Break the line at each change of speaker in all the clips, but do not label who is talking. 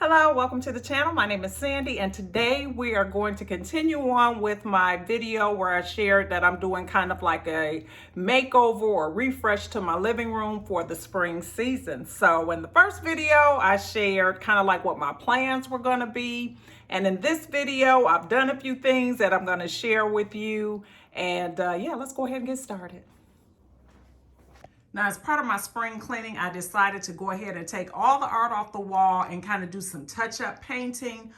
Hello, welcome to the channel. My name is Sandy, and today we are going to continue on with my video where I shared that I'm doing kind of like a makeover or refresh to my living room for the spring season. So in the first video, I shared kind of like what my plans were going to be. And in this video, I've done a few things that I'm going to share with you. And yeah, let's go ahead and get started. Now, as part of my spring cleaning, I decided to go ahead and take all the art off the wall and kind of do some touch-up painting.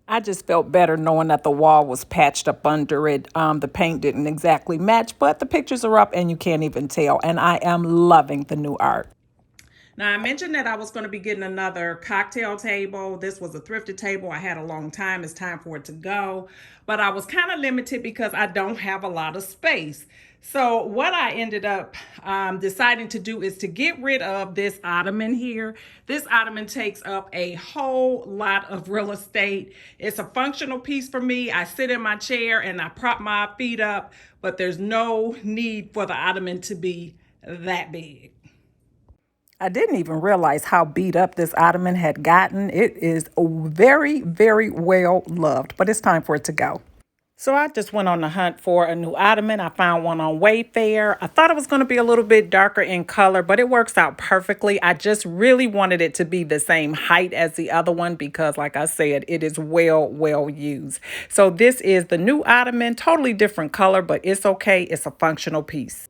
I just felt better knowing that the wall was patched up under it. The paint didn't exactly match, but the pictures are up and you can't even tell. And I am loving the new art. Now, I mentioned that I was going to be getting another cocktail table. This was a thrifted table I had a long time. It's time for it to go. But I was kind of limited because I don't have a lot of space. So what I ended up deciding to do is to get rid of this ottoman here. This ottoman takes up a whole lot of real estate. It's a functional piece for me. I sit in my chair and I prop my feet up, but there's no need for the ottoman to be that big. I didn't even realize how beat up this ottoman had gotten. It is very, very well loved, but it's time for it to go. So I just went on the hunt for a new ottoman. I found one on Wayfair. I thought it was going to be a little bit darker in color, but it works out perfectly. I just really wanted it to be the same height as the other one because, like I said, it is well used. So this is the new ottoman, totally different color, but it's okay. It's a functional piece.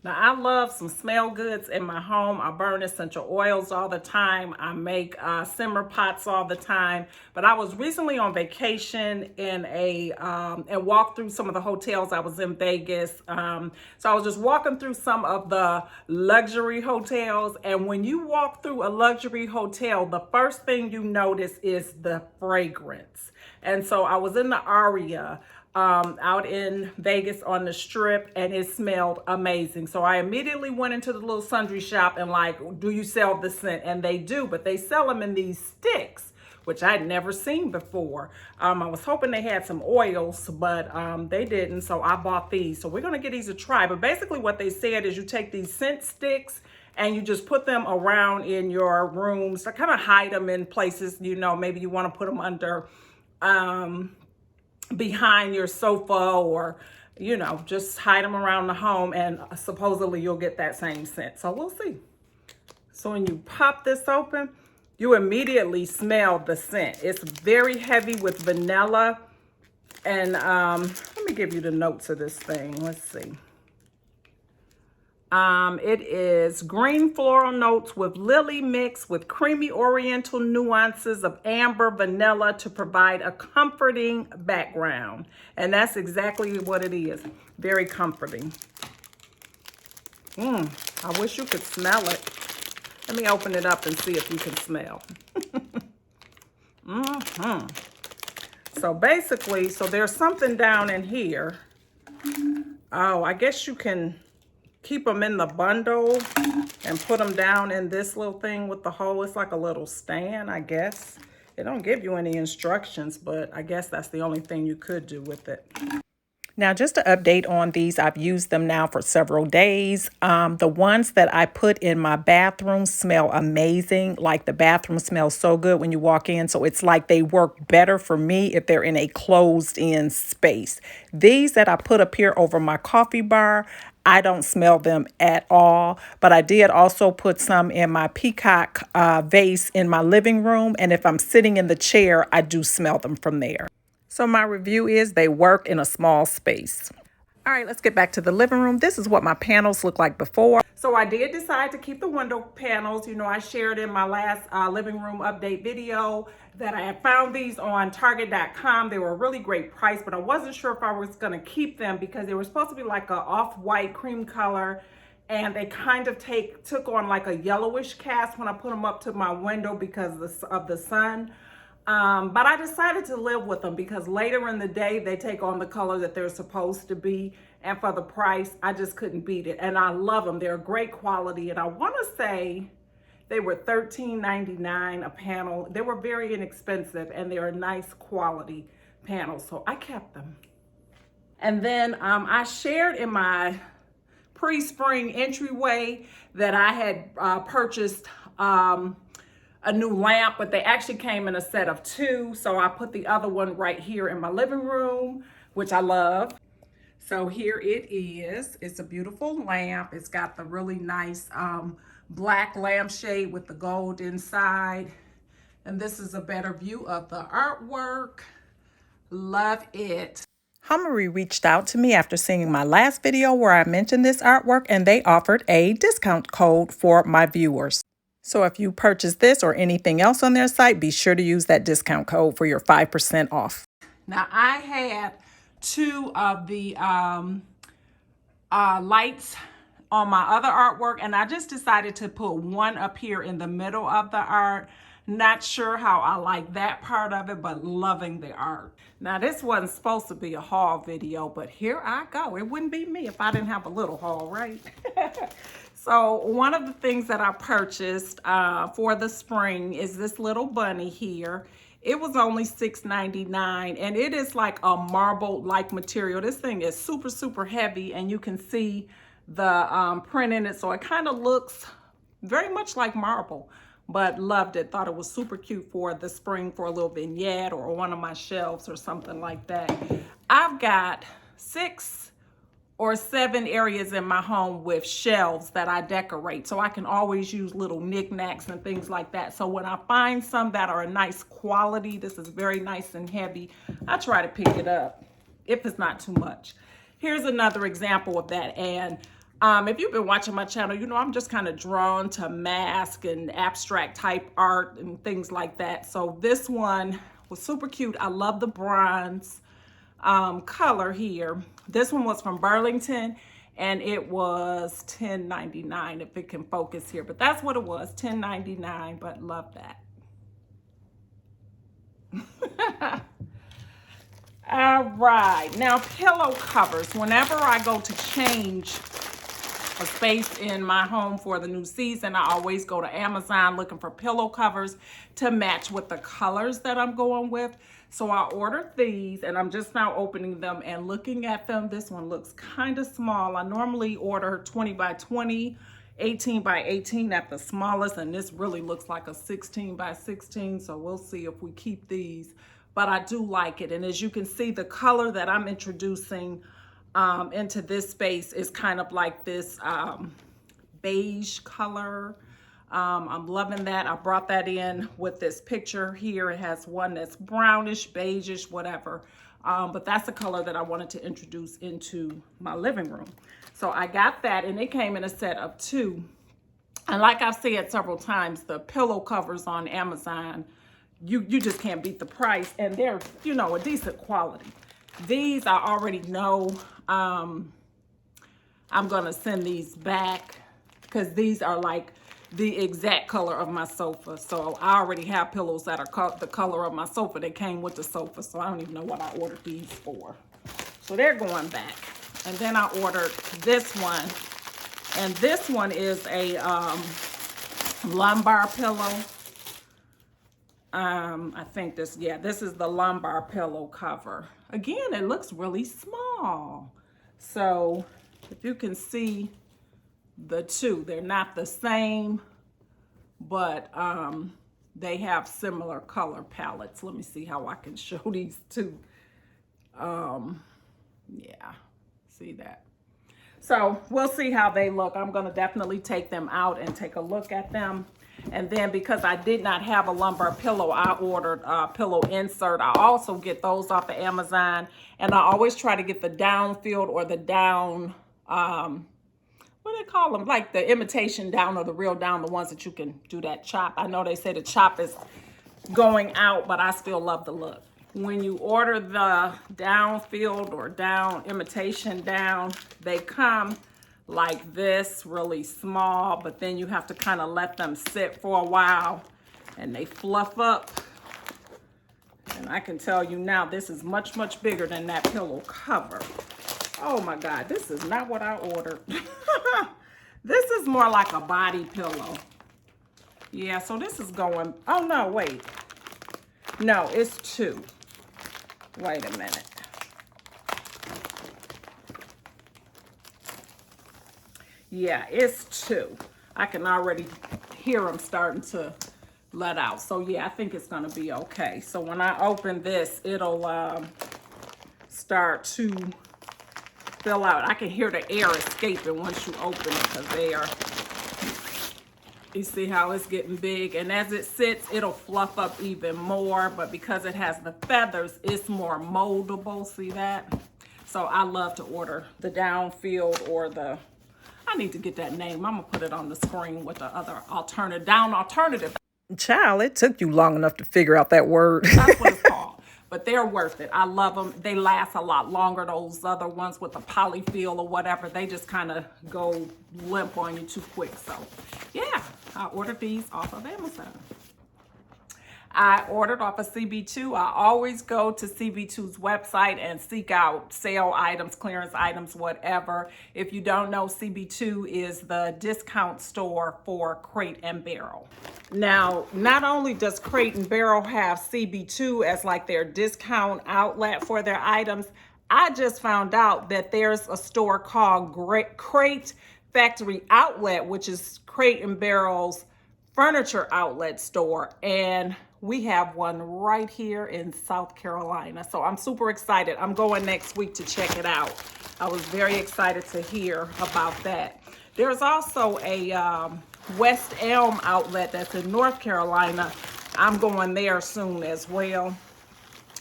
Now, I love some smell goods in my home. I burn essential oils all the time. I make simmer pots all the time. But I was recently on vacation in and walked through some of the hotels. I was in Vegas. So I was just walking through some of the luxury hotels. And when you walk through a luxury hotel, the first thing you notice is the fragrance. And so I was in the Aria out in Vegas on the Strip, and it smelled amazing. So I immediately went into the little sundry shop and like, do you sell the scent? And they do, but they sell them in these sticks, which I'd never seen before. I was hoping they had some oils, but they didn't, so I bought these. So we're gonna give these a try. But basically what they said is you take these scent sticks and you just put them around in your rooms to kind of hide them in places, you know, maybe you wanna put them under, behind your sofa, or you know, just hide them around the home, and supposedly you'll get that same scent. So we'll see. So when you pop this open, you immediately smell the scent. It's very heavy with vanilla, and let me give you the notes of this thing. Let's see. It is green floral notes with lily mix with creamy oriental nuances of amber vanilla to provide a comforting background. And that's exactly what it is. Very comforting. I wish you could smell it. Let me open it up and see if you can smell. So basically, so there's something down in here. Oh, I guess you can keep them in the bundle and put them down in this little thing with the hole. It's like a little stand, I guess. It don't give you any instructions, but I guess that's the only thing you could do with it. Now, just to update on these, I've used them now for several days. The ones that I put in my bathroom smell amazing. Like the bathroom smells so good when you walk in. So it's like they work better for me if they're in a closed-in space. These that I put up here over my coffee bar, I don't smell them at all, but I did also put some in my peacock vase in my living room. And if I'm sitting in the chair, I do smell them from there. So my review is they work in a small space. All right, let's get back to the living room. This is what my panels look like before. So I did decide to keep the window panels. You know, I shared in my last living room update video that I had found these on Target.com. They were a really great price, but I wasn't sure if I was gonna keep them because they were supposed to be like a off-white cream color, and they kind of took on like a yellowish cast when I put them up to my window because of the sun. But I decided to live with them because later in the day, they take on the color that they're supposed to be. And for the price, I just couldn't beat it. And I love them. They're great quality. And I want to say they were $13.99 a panel. They were very inexpensive and they're a nice quality panel. So I kept them. And then I shared in my pre-spring entryway that I had purchased a new lamp, but they actually came in a set of 2. So I put the other one right here in my living room, which I love. So here it is. It's a beautiful lamp. It's got the really nice black lampshade with the gold inside. And this is a better view of the artwork. Love it. Homary reached out to me after seeing my last video where I mentioned this artwork, and they offered a discount code for my viewers. So if you purchase this or anything else on their site, be sure to use that discount code for your 5% off. Now I had 2 of the lights on my other artwork, and I just decided to put one up here in the middle of the art. Not sure how I like that part of it, but loving the art. Now this wasn't supposed to be a haul video, but here I go. It wouldn't be me if I didn't have a little haul, right? So one of the things that I purchased for the spring is this little bunny here. It was only $6.99, and it is like a marble-like material. This thing is super, super heavy, and you can see the print in it. So it kind of looks very much like marble, but loved it. Thought it was super cute for the spring for a little vignette or one of my shelves or something like that. I've got 6 or 7 areas in my home with shelves that I decorate, so I can always use little knickknacks and things like that. So when I find some that are a nice quality, this is very nice and heavy, I try to pick it up if it's not too much. Here's another example of that. And if you've been watching my channel, you know I'm just kind of drawn to mask and abstract type art and things like that. So this one was super cute. I love the bronze color here. This one was from Burlington, and it was $10.99 if it can focus here, but that's what it was, $10.99, but love that. All right, now pillow covers. Whenever I go to change a space in my home for the new season, I always go to Amazon looking for pillow covers to match with the colors that I'm going with. So I ordered these, and I'm just now opening them and looking at them. This one looks kind of small. I normally order 20 by 20, 18 by 18 at the smallest, and this really looks like a 16 by 16. So we'll see if we keep these, but I do like it. And as you can see, the color that I'm introducing into this space is kind of like this beige color. I'm loving that. I brought that in with this picture here. It has one that's brownish, beigeish, whatever. But that's the color that I wanted to introduce into my living room. So I got that, and it came in a set of 2. And like I've said several times, the pillow covers on Amazon, you just can't beat the price, and they're, you know, a decent quality. These I already know I'm gonna send these back because these are like the exact color of my sofa. So I already have pillows that are the color of my sofa that came with the sofa, so I don't even know what I ordered these for. So they're going back. And then I ordered this one, and this one is a lumbar pillow. I think this is the lumbar pillow cover. Again, it looks really small. So if you can see the 2, they're not the same, but they have similar color palettes. Let me see how I can show these 2. Yeah, see that? So we'll see how they look. I'm gonna definitely take them out and take a look at them. And then because I did not have a lumbar pillow, I ordered a pillow insert. I also get those off of Amazon, and I always try to get the down filled or the down, what do they call them? Like the imitation down or the real down, the ones that you can do that chop. I know they say the chop is going out, but I still love the look. When you order the down filled or down imitation down, they come like this, really small, but then you have to kind of let them sit for a while and they fluff up. And I can tell you now, this is much, much bigger than that pillow cover. Oh my God, this is not what I ordered. This is more like a body pillow. Yeah, so this is going, oh no, wait. No, it's 2. Wait a minute. Yeah, it's 2. I can already hear them starting to let out. So yeah, I think it's gonna be okay. So when I open this, it'll start to fill out. I can hear the air escaping once you open it, because you see how it's getting big, and as it sits, it'll fluff up even more, but because it has the feathers, it's more moldable. See that? So I love to order the downfield, or the, I need to get that name. I'm gonna put it on the screen with the other alternative, down alternative.
Child, it took you long enough to figure out that word.
That's what it's called. But they're worth it. I love them. They last a lot longer. Those other ones with the polyfill or whatever, they just kind of go limp on you too quick. So yeah, I ordered these off of Amazon. I ordered off of CB2. I always go to CB2's website and seek out sale items, clearance items, whatever. If you don't know, CB2 is the discount store for Crate and Barrel. Now, not only does Crate and Barrel have CB2 as like their discount outlet for their items, I just found out that there's a store called Crate Factory Outlet, which is Crate and Barrel's furniture outlet store, and we have one right here in South Carolina. So I'm super excited. I'm going next week to check it out. I was very excited to hear about that. There's also a West Elm outlet that's in North Carolina. I'm going there soon as well.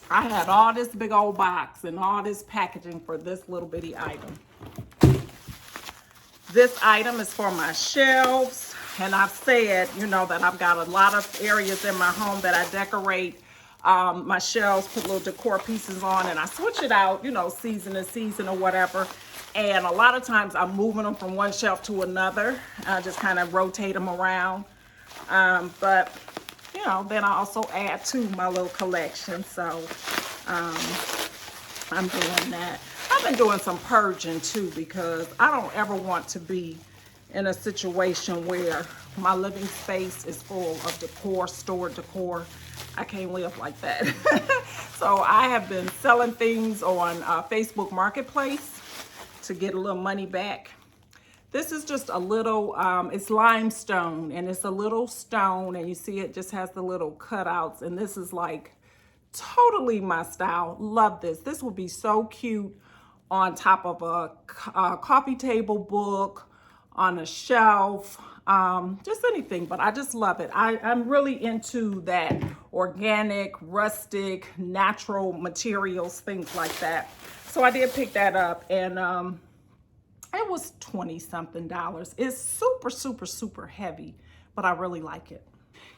I had all this big old box and all this packaging for this little bitty item. This item is for my shelves, and I've said, you know, that I've got a lot of areas in my home that I decorate my shelves, put little decor pieces on, and I switch it out, you know, season to season or whatever. And a lot of times I'm moving them from one shelf to another. I just kind of rotate them around. But, you know, then I also add to my little collection. So I'm doing that. I've been doing some purging too, because I don't ever want to be in a situation where my living space is full of decor, stored decor. I can't live like that. So I have been selling things on Facebook Marketplace to get a little money back. This is just a little, it's limestone, and it's a little stone, and you see it just has the little cutouts, and this is like totally my style. Love this. This would be so cute on top of a coffee table book, on a shelf, just anything, but I just love it. I'm really into that organic, rustic, natural materials, things like that. So I did pick that up, and it was $20-something. It's super, super, super heavy, but I really like it.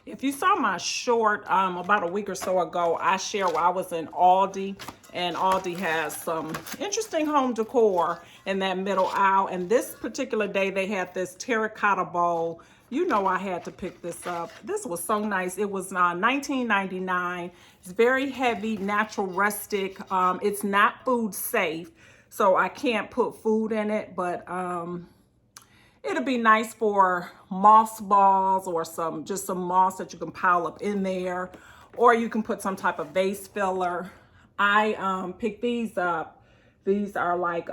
If you saw my short about a week or so ago, I shared where I was in Aldi, and Aldi has some interesting home decor in that middle aisle. And this particular day, they had this terracotta bowl. You know, I had to pick this up. This was so nice. It was $19.99. It's very heavy, natural, rustic. It's not food safe, so I can't put food in it, but it'll be nice for moss balls, or just some moss that you can pile up in there, or you can put some type of vase filler. I picked these up. These are like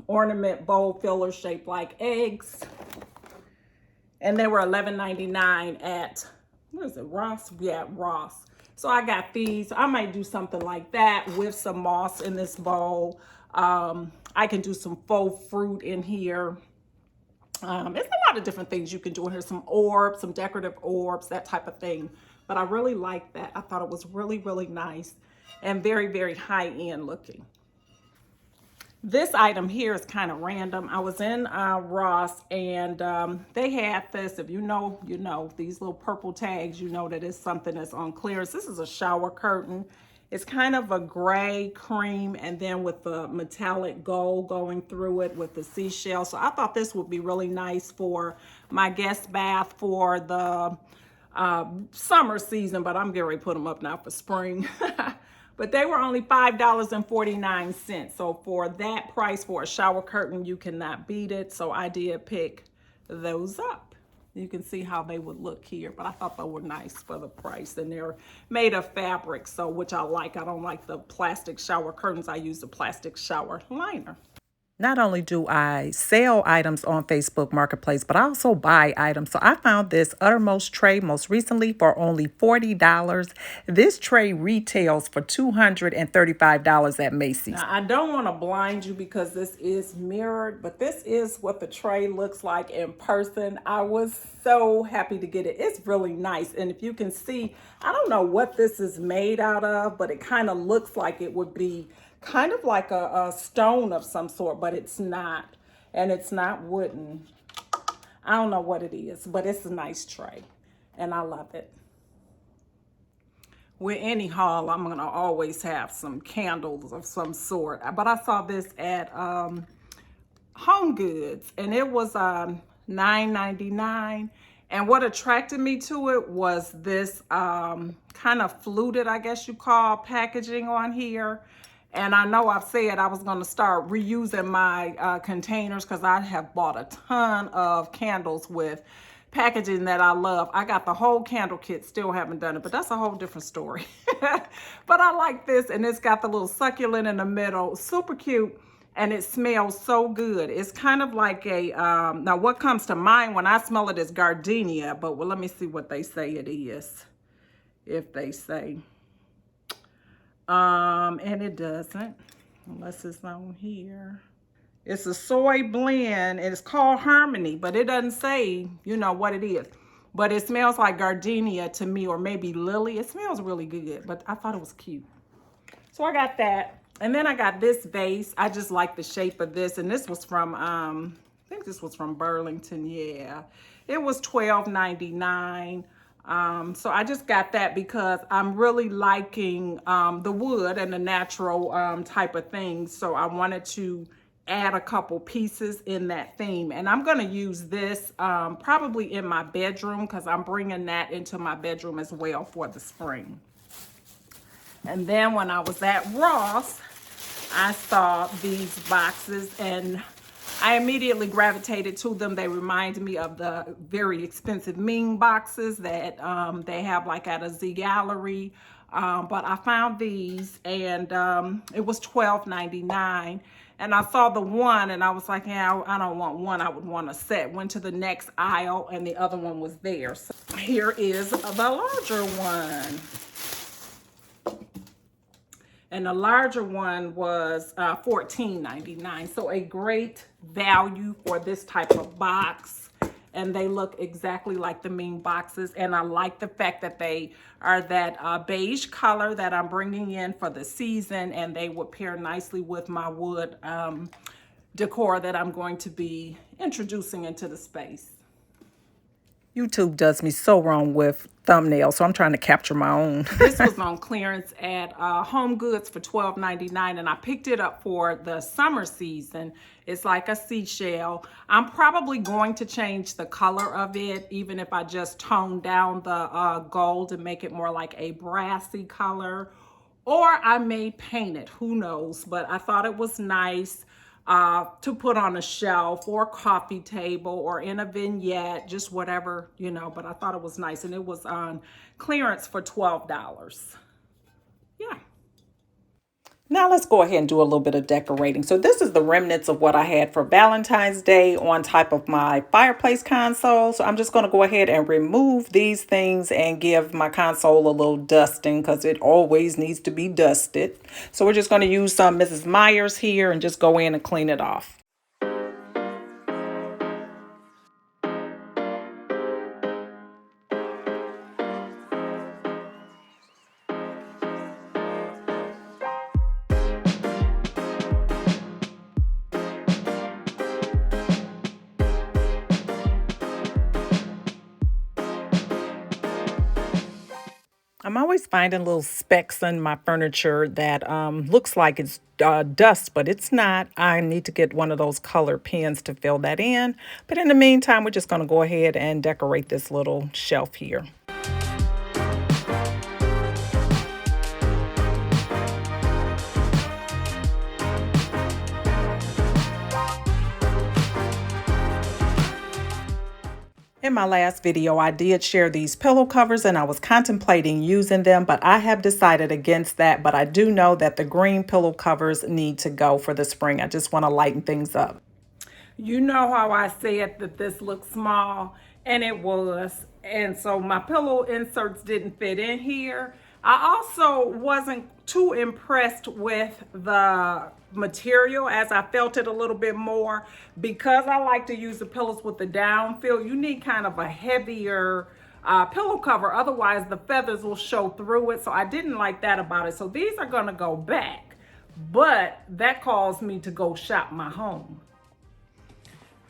ornament bowl fillers shaped like eggs, and they were $11.99 at, what is it, Ross? Yeah, Ross. So I got these. I might do something like that with some moss in this bowl. I can do some faux fruit in here. There's a lot of different things you can do in here. Some orbs, some decorative orbs, that type of thing. But I really like that. I thought it was really, really nice and very, very high-end looking. This item here is kind of random. I was in Ross, and they had this. If you know, you know. These little purple tags, you know that it's something that's on clearance. This is a shower curtain. It's kind of a gray cream, and then with the metallic gold going through it with the seashell. So I thought this would be really nice for my guest bath for the summer season, but I'm getting ready to put them up now for spring. But they were only $5.49. So for that price for a shower curtain, you cannot beat it. So I did pick those up. You can see how they would look here, but I thought they were nice for the price, and they're made of fabric, so which I like. I don't like the plastic shower curtains. I use the plastic shower liner.
Not only do I sell items on Facebook Marketplace, but I also buy items. So I found this Uttermost tray most recently for only $40. This tray retails for $235 at Macy's.
Now, I don't want to blind you because this is mirrored, but this is what the tray looks like in person. I was so happy to get it. It's really nice. And if you can see, I don't know what this is made out of, but it kind of looks like it would be kind of like a stone of some sort, but it's not. And it's not wooden. I don't know what it is, but it's a nice tray. And I love it. With any haul, I'm gonna always have some candles of some sort. But I saw this at Home Goods, and it was $9.99. And what attracted me to it was this kind of fluted, I guess you call, packaging on here. And I know I've said I was going to start reusing my containers because I have bought a ton of candles with packaging that I love. I got the whole candle kit, still haven't done it, but that's a whole different story. But I like this, and it's got the little succulent in the middle, super cute, and it smells so good. It's kind of like a, now what comes to mind when I smell it is gardenia, but well, let me see what they say it is, if they say. And it doesn't, unless it's on here. It's a soy blend, and it's called Homary, but it doesn't say, you know, what it is. But it smells like gardenia to me, or maybe lily. It smells really good, but I thought it was cute. So I got that. And then I got this vase. I just like the shape of this. And this was from, I think this was from Burlington, yeah. It was $12.99. So I just got that because I'm really liking the wood and the natural type of things. So I wanted to add a couple pieces in that theme. And I'm going to use this probably in my bedroom because I'm bringing that into my bedroom as well for the spring. And then when I was at Ross, I saw these boxes and I immediately gravitated to them. They remind me of the very expensive Ming boxes that they have like at a Z Gallery. But I found these, and it was $12.99. And I saw the one and I was like, yeah, I don't want one. I would want a set. Went to the next aisle and the other one was there. So here is the larger one. And the larger one was $14.99. So a great value for this type of box. And they look exactly like the Ming boxes. And I like the fact that they are that beige color that I'm bringing in for the season. And they would pair nicely with my wood decor that I'm going to be introducing into the space.
YouTube does me so wrong with thumbnails, so I'm trying to capture my own.
This was on clearance at Home Goods for $12.99, and I picked it up for the summer season. It's like a seashell. I'm probably going to change the color of it, even if I just tone down the gold and make it more like a brassy color. Or I may paint it, who knows? But I thought it was nice to put on a shelf or coffee table or in a vignette, just whatever, you know, but I thought it was nice. And it was on clearance for $12. Yeah.
Now let's go ahead and do a little bit of decorating. So this is the remnants of what I had for Valentine's Day on top of my fireplace console. So I'm just going to go ahead and remove these things and give my console a little dusting because it always needs to be dusted. So we're just going to use some Mrs. Meyer's here and just go in and clean it off. I'm always finding little specks in my furniture that looks like it's dust, but it's not. I need to get one of those color pens to fill that in. But in the meantime, we're just going to go ahead and decorate this little shelf here. In my last video, I did share these pillow covers and I was contemplating using them, but I have decided against that. But I do know that the green pillow covers need to go for the spring. I just want to lighten things up.
You know how I said that this looked small, and it was. And so my pillow inserts didn't fit in here. I also wasn't too impressed with the material as I felt it a little bit more. Because I like to use the pillows with the down feel, you need kind of a heavier pillow cover. Otherwise, the feathers will show through it. So I didn't like that about it. So these are going to go back. But that caused me to go shop my home.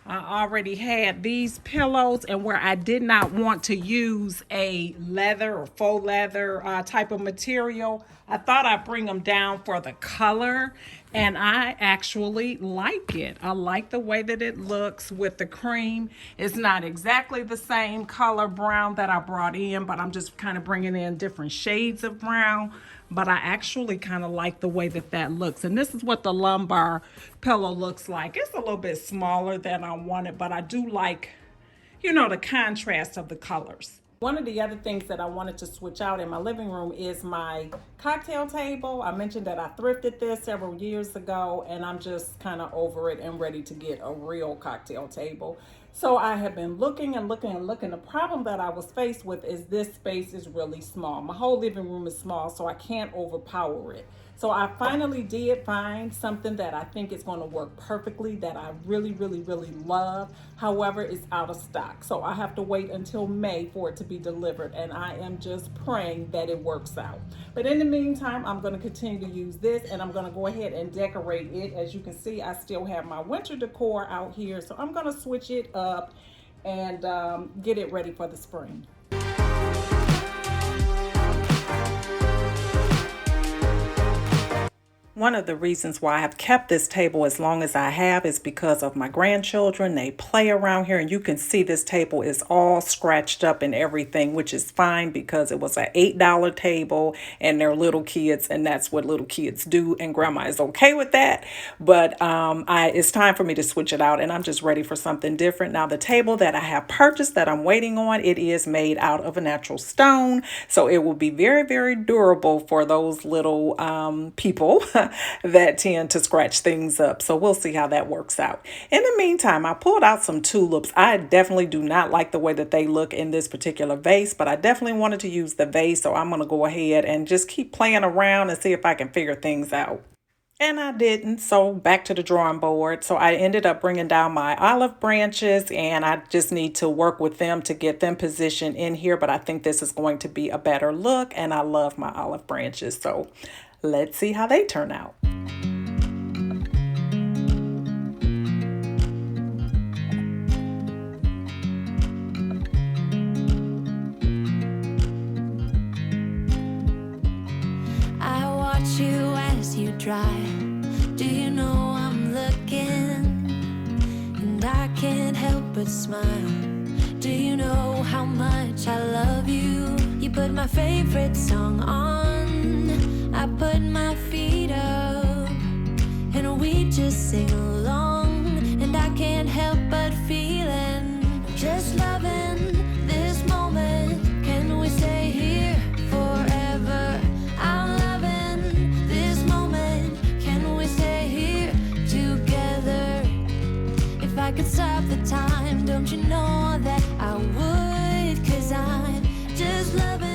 I already had these pillows, and where I did not want to use a leather or faux leather type of material, I thought I'd bring them down for the color, and I actually like it. I like the way that it looks with the cream. It's not exactly the same color brown that I brought in, but I'm just kind of bringing in different shades of brown. But I actually kind of like the way that that looks. And this is what the lumbar pillow looks like. It's a little bit smaller than I wanted, but I do like, you know, the contrast of the colors. One of the other things that I wanted to switch out in my living room is my cocktail table. I mentioned that I thrifted this several years ago, and I'm just kind of over it and ready to get a real cocktail table. So I have been looking and looking and looking. The problem that I was faced with is this space is really small. My whole living room is small, so I can't overpower it. So I finally did find something that I think is going to work perfectly, that I really, really, really love. However, it's out of stock. So I have to wait until May for it to be delivered. And I am just praying that it works out. But in the meantime, I'm going to continue to use this, and I'm going to go ahead and decorate it. As you can see, I still have my winter decor out here. So I'm going to switch it up and get it ready for the spring.
One of the reasons why I have kept this table as long as I have is because of my grandchildren. They play around here, and you can see this table is all scratched up and everything, which is fine because it was an $8 table and they're little kids, and that's what little kids do, and grandma is okay with that. But it's time for me to switch it out, and I'm just ready for something different. Now, the table that I have purchased that I'm waiting on, it is made out of a natural stone, so it will be very, very durable for those little people that tend to scratch things up. So we'll see how that works out. In the meantime, I pulled out some tulips. I definitely do not like the way that they look in this particular vase, but I definitely wanted to use the vase. So I'm going to go ahead and just keep playing around and see if I can figure things out. And I didn't, so back to the drawing board. So I ended up bringing down my olive branches, and I just need to work with them to get them positioned in here. But I think this is going to be a better look, and I love my olive branches. So let's see how they turn out.
I watch you as you drive. Do you know I'm looking? And I can't help but smile. Do you know how much I love you? You put my favorite song on. I put my feet up, and we just sing along. And I can't help but feeling, just loving this moment. Can we stay here forever? I'm loving this moment. Can we stay here together? If I could stop the time, don't you know that I would? 'Cause I'm just loving.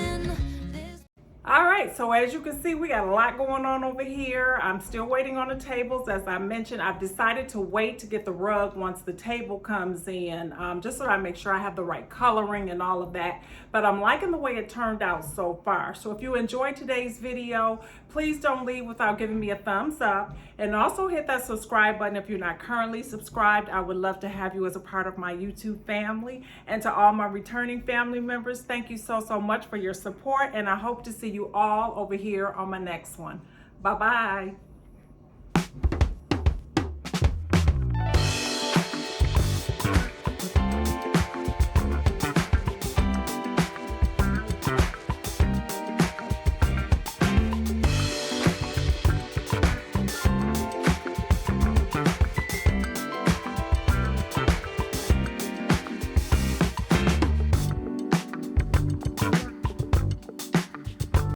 All right, so as you can see, we got a lot going on over here. I'm still waiting on the tables. As I mentioned, I've decided to wait to get the rug once the table comes in, just so I make sure I have the right coloring and all of that. But I'm liking the way it turned out so far. So if you enjoyed today's video, please don't leave without giving me a thumbs up. And also hit that subscribe button if you're not currently subscribed. I would love to have you as a part of my YouTube family. And to all my returning family members, thank you so, so much for your support. And I hope to see you all over here on my next one. Bye-bye.